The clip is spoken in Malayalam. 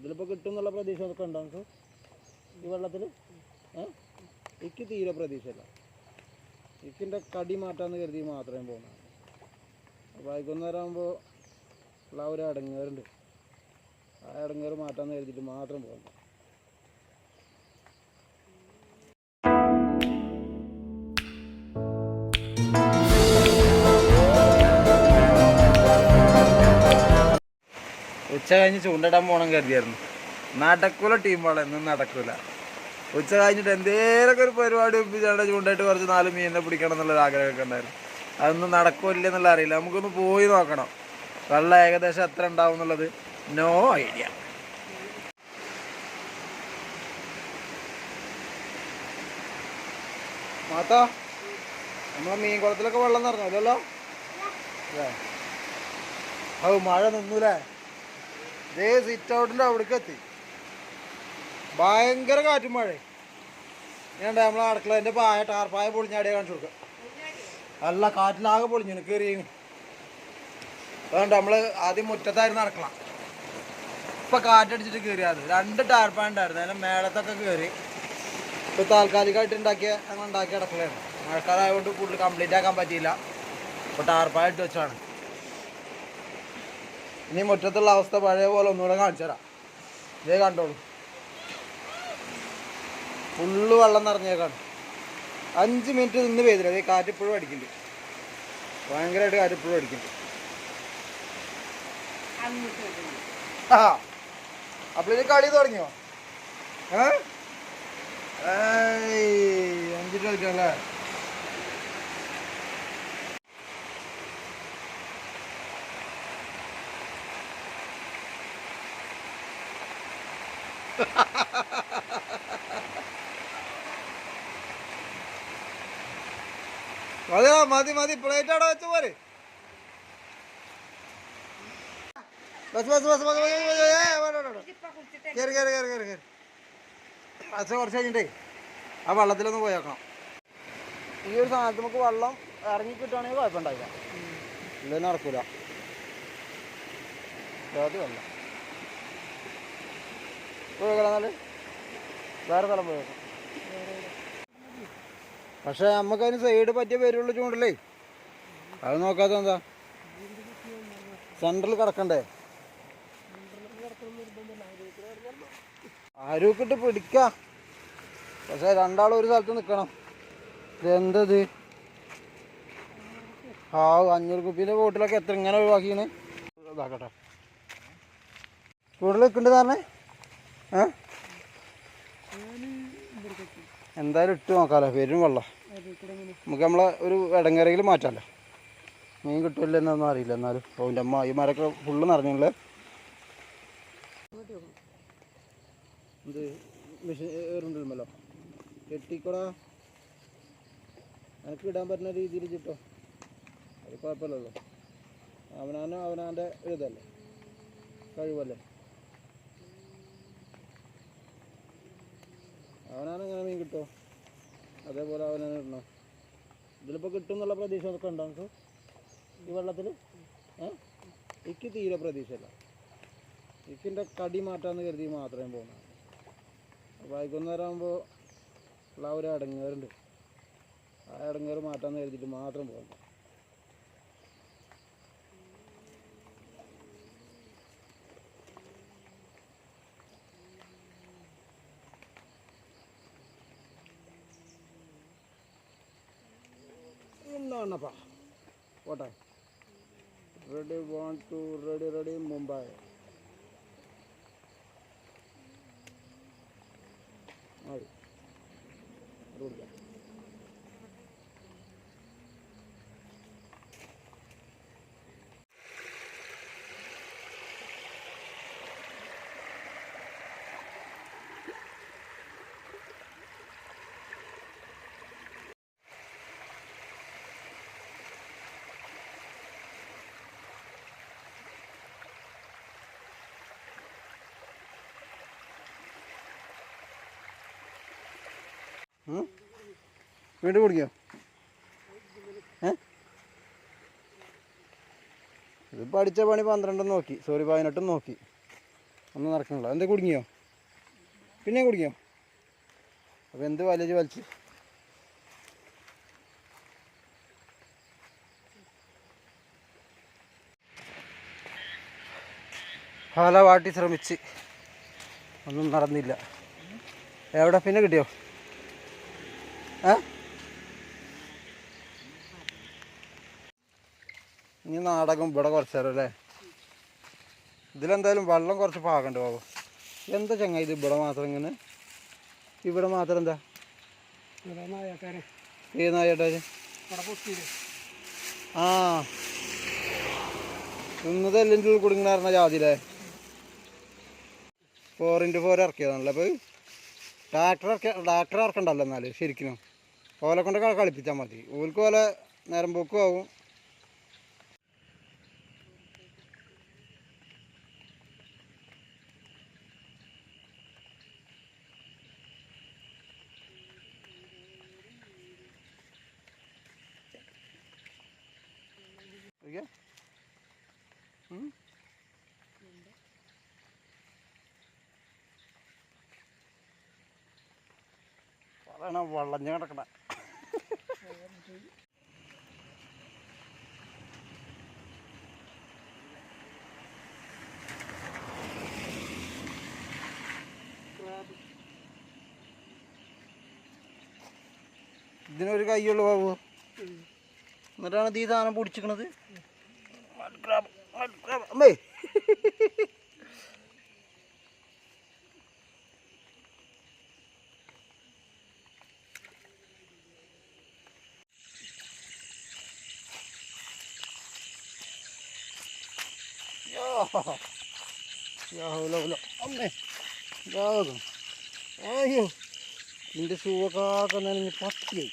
ഇതിലിപ്പോൾ കിട്ടും എന്നുള്ള പ്രതീക്ഷ ഒക്കെ ഉണ്ടോ നമുക്ക് ഈ വെള്ളത്തിൽ? എനിക്ക് തീരെ പ്രതീക്ഷയില്ല. എനിക്കിൻ്റെ കടി മാറ്റാമെന്ന് കരുതി മാത്രമേ പോകുന്നത്. വൈകുന്നേരം ആകുമ്പോൾ ഉള്ള ഒരു ഇടങ്ങേറുണ്ട്. ആ ഇടങ്ങേറ് മാറ്റാമെന്ന് കരുതിയിട്ട് മാത്രം പോകുന്നു. ഉച്ച കഴിഞ്ഞ് ചൂണ്ടിടാൻ പോകണം കരുതിയായിരുന്നു. നടക്കൂല ടീമുകളെ, ഒന്നും നടക്കൂല. ഉച്ച കഴിഞ്ഞിട്ട് എന്തേലൊക്കെ ഒരു പരിപാടി ഒപ്പിച്ചാണ്ട് ചൂണ്ടായിട്ട് കുറച്ച് 4 മീനിനെ പിടിക്കണം എന്നുള്ളൊരു ആഗ്രഹമൊക്കെ ഉണ്ടായിരുന്നു. അതൊന്നും നടക്കില്ല എന്നുള്ള അറിയില്ല. നമുക്കൊന്ന് പോയി നോക്കണം. വെള്ളം ഏകദേശം എത്ര ഉണ്ടാവും എന്നുള്ളത് നോ ഐഡിയ. മാത്താ, നമ്മളെ മീൻ കുളത്തിലൊക്കെ വെള്ളം നിറഞ്ഞല്ലോ. മഴ നിന്നൂലേ? ഇതേ സിറ്റ് ഔട്ടിൻ്റെ അവിടേക്ക് എത്തി. ഭയങ്കര കാറ്റും മഴ. ഞാണ്ട് നമ്മളെ അടുക്കളേൻ്റെ ടാർപ്പായ പൊളിഞ്ഞാടിയെ കാണിച്ചു കൊടുക്കുക. അല്ല, കാറ്റിലാകെ പൊളിഞ്ഞു കയറി. അതുകൊണ്ട് നമ്മൾ ആദ്യം മുറ്റത്തായിരുന്നു അടുക്കള. ഇപ്പം കാറ്റടിച്ചിട്ട് കയറിയത് 2 ടാർപ്പായ ഉണ്ടായിരുന്നു. അതിൻ്റെ മേളത്തൊക്കെ കയറി. ഇപ്പോൾ താൽക്കാലികമായിട്ട് ഞങ്ങൾ ഉണ്ടാക്കിയ അടുക്കളയാണ്. മഴക്കാലമായതുകൊണ്ട് കൂടുതൽ കംപ്ലീറ്റ് ആക്കാൻ പറ്റിയില്ല. ഇപ്പോൾ ടാർപ്പായ ഇട്ട് വെച്ചാണ്. ഇനി മുറ്റത്തുള്ള അവസ്ഥ പഴയ പോലെ ഒന്നുകൂടെ കാണിച്ചു തരാം. ഇതേ കണ്ടോളൂ, ഫുള്ള് വെള്ളം നിറഞ്ഞേക്കാണ്. 5 മിനിറ്റ് നിന്ന് പെയ്തില്ല. അതേ കാറ്റിപ്പോഴും അടിക്കുന്നുണ്ട്. ഭയങ്കരമായിട്ട് കാറ്റിപ്പോഴും അടിക്കുന്നുണ്ട്. അപ്പോൾ ഇത് കളി തുടങ്ങിയോ? 5 കളിക്കല്ലേ? മതി മതി, പ്ലേറ്റ് അവിടെ വെച്ച പോലെ. കയറി കയറി കയറി കയറി കയറി. കുറച്ച് കഴിഞ്ഞിട്ടേ ആ വെള്ളത്തിലൊന്ന് പോയി നോക്കണം. ഈ ഒരു സാധനത്ത് നമുക്ക് വെള്ളം ഇറങ്ങി കിട്ടുകയാണെങ്കിൽ കുഴപ്പമുണ്ടാവില്ല. ഇല്ലെന്ന് നടക്കൂല. വെള്ളം പോയി കിടന്നാൽ വേറെ സ്ഥലം പോയി നോക്കാം. പക്ഷെ നമുക്കതിന് സൈഡ് പറ്റിയ പേരുള്ള ചൂണ്ടല്ലേ, അത് നോക്കാത്ത എന്താ? സെൻട്രൽ കിടക്കണ്ടേ? ആരൂക്കിട്ട് പിടിക്ക. പക്ഷെ 2 ആൾ ഒരു സ്ഥലത്ത് നിൽക്കണം. ഇതെന്തത്? 500 കുപ്പിൻ്റെ ബോട്ടിലൊക്കെ എത്ര ഇങ്ങനെ ഒഴിവാക്കിയാണ്. ഇതാക്കട്ടെ, കൂടുതൽ നിൽക്കുന്നുണ്ട് പറഞ്ഞേ. എന്തായാലും ഇട്ട് നോക്കാമല്ലോ. പേരും വെള്ളം നമുക്ക് നമ്മളെ ഒരു ഇടങ്ങരയിൽ മാറ്റാമല്ലോ. മീൻ കിട്ടുമല്ലോ എന്നൊന്നും അറിയില്ല. എന്നാലും അതിൻ്റെ അമ്മ ഈ മരമൊക്കെ ഫുള്ള് നിറഞ്ഞുള്ളേ. ഇത് മെഷീൻ ഏറുണ്ടല്ലോ, കെട്ടിക്കൂടാ. എനിക്ക് ഇടാൻ പറ്റുന്ന രീതിയിൽ കിട്ടോ, അത് കുഴപ്പമില്ലല്ലോ. അവനാൻ്റെ ഇതല്ലേ, കഴിവല്ലേ. അവനാനെങ്ങനെ മീൻ കിട്ടുമോ അതേപോലെ അവനാണ് ഇടണം. ഇതിലിപ്പോൾ കിട്ടും എന്നുള്ള പ്രതീക്ഷ ഒക്കെ ഉണ്ടോ നമുക്ക് ഈ വെള്ളത്തിൽ? എനിക്ക് തീരെ പ്രതീക്ഷയില്ല. എനിക്കിൻ്റെ കടി മാറ്റാമെന്ന് കരുതി മാത്രമേ പോകുന്നത്. വൈകുന്നേരം ആകുമ്പോൾ ഉള്ള ഒരു ഇടങ്ങേറുണ്ട്. ആ ഇടങ്ങേറ് മാറ്റാമെന്ന് കരുതിയിട്ട് മാത്രം പോകുന്നു. എന്നാണപ്പാ പോട്ടെ. Ready 1 2 ready Mumbai. മതി കൊടുക്കാം. വീണ്ടും കുടിക്കോ? ഇത് പഠിച്ച പണി 12 നോക്കി, സോറി 18 നോക്കി. ഒന്നും നടക്കണില്ല. എന്താ കുടുങ്ങിയോ? പിന്നെ കുടുങ്ങിയോ? അപ്പോൾ എന്ത് വലിച്ച് വല വാട്ടി ശ്രമിച്ച് ഒന്നും നടന്നില്ല. എവിടെ പിന്നെ കിട്ടിയോ? ഇനി നാടകം ഇവിടെ കുറച്ച് നേരം അല്ലേ? ഇതിലെന്തായാലും വെള്ളം കുറച്ച് പാകണ്ട് ബാബു. എന്താ ചങ്ങ ഇത് ഇവിടെ മാത്രം ഇങ്ങനെ? ഇവിടെ മാത്രം എന്താ? ഏത് നായട്ടാ? ആ തിന്നതെല്ലാം കുടുങ്ങണ ജാതിയില്ലേ? 4x4 ഇറക്കിയതാണല്ലോ. അപ്പോൾ ട്രാക്ടർ ഇറക്കണ്ടല്ലോ എന്നാല് ശരിക്കും. ഓലെ കൊണ്ടൊക്കെ കളിപ്പിച്ചാൽ മതി. ഓൽക്ക് പോലെ നേരം പോക്കും ആവും. പറയണ വളഞ്ഞ് കിടക്കണ. ഇതിനൊരു കൈയുള്ളൂ ബാബു. എന്നിട്ടാണ് ഇത് ഈ സാധനം പൊടിച്ചിക്കണത്. അമ്മേ അമ്മേ അയ്യോ നിന്റെ ഷൂവൊക്കെ നനഞ്ഞ് പത്തിയായി.